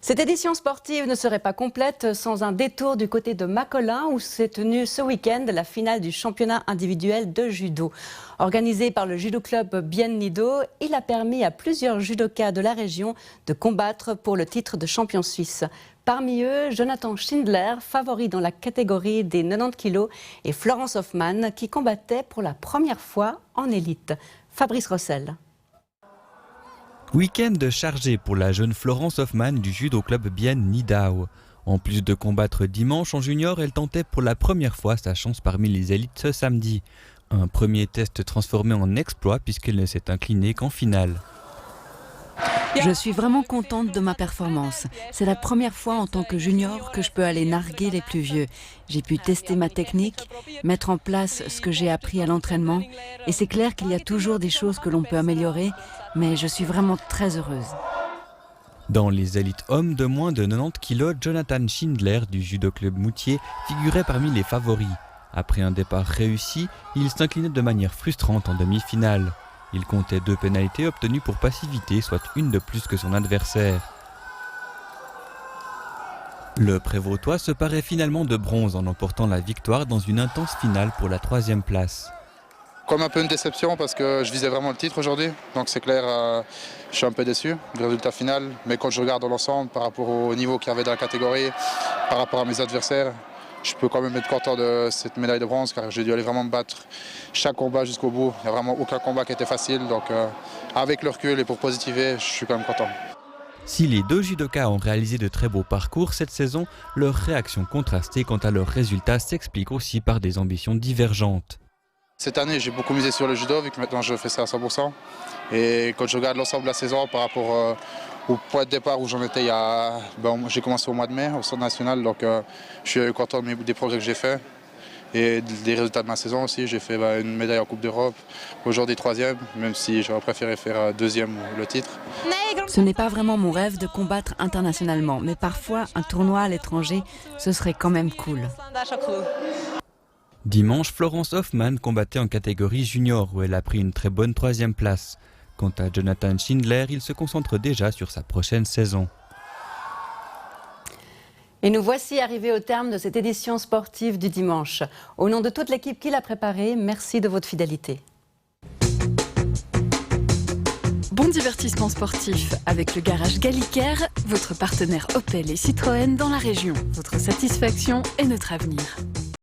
Cette édition sportive ne serait pas complète sans un détour du côté de Macolin où s'est tenue ce week-end la finale du championnat individuel de judo. Organisé par le judo club Bien Nido, il a permis à plusieurs judokas de la région de combattre pour le titre de champion suisse. Parmi eux, Jonathan Schindler, favori dans la catégorie des 90 kg, et Florence Hoffmann qui combattait pour la première fois en élite. Fabrice Rossel. Week-end chargé pour la jeune Florence Hoffmann du judo club Bien Nidau. En plus de combattre dimanche en junior, elle tentait pour la première fois sa chance parmi les élites ce samedi. Un premier test transformé en exploit puisqu'elle ne s'est inclinée qu'en finale. Je suis vraiment contente de ma performance. C'est la première fois en tant que junior que je peux aller narguer les plus vieux. J'ai pu tester ma technique, mettre en place ce que j'ai appris à l'entraînement. Et c'est clair qu'il y a toujours des choses que l'on peut améliorer, mais je suis vraiment très heureuse. Dans les élites hommes de moins de 90 kg, Jonathan Schindler du judo club Moutier figurait parmi les favoris. Après un départ réussi, il s'inclinait de manière frustrante en demi-finale. Il comptait 2 pénalités obtenues pour passivité, soit une de plus que son adversaire. Le Prévôtois se paraît finalement de bronze en emportant la victoire dans une intense finale pour la 3e place. Comme un peu une déception parce que je visais vraiment le titre aujourd'hui, donc c'est clair, je suis un peu déçu du résultat final. Mais quand je regarde dans l'ensemble par rapport au niveau qu'il y avait dans la catégorie, par rapport à mes adversaires, je peux quand même être content de cette médaille de bronze car j'ai dû aller vraiment me battre chaque combat jusqu'au bout. Il n'y a vraiment aucun combat qui était facile, donc avec le recul et pour positiver, je suis quand même content. Si les 2 judokas ont réalisé de très beaux parcours cette saison, leur réaction contrastée quant à leurs résultats s'explique aussi par des ambitions divergentes. Cette année, j'ai beaucoup misé sur le judo vu que maintenant je fais ça à 100%. Et quand je regarde l'ensemble de la saison par rapport au point de départ où j'en étais, j'ai commencé au mois de mai au Centre national, donc je suis content des progrès que j'ai faits et des résultats de ma saison aussi. J'ai fait une médaille en Coupe d'Europe, aujourd'hui 3e, même si j'aurais préféré faire 2e le titre. Ce n'est pas vraiment mon rêve de combattre internationalement, mais parfois un tournoi à l'étranger, ce serait quand même cool. Dimanche, Florence Hoffmann combattait en catégorie junior où elle a pris une très bonne 3e place. Quant à Jonathan Schindler, il se concentre déjà sur sa prochaine saison. Et nous voici arrivés au terme de cette édition sportive du dimanche. Au nom de toute l'équipe qui l'a préparée, merci de votre fidélité. Bon divertissement sportif avec le garage Galliker, votre partenaire Opel et Citroën dans la région. Votre satisfaction est notre avenir.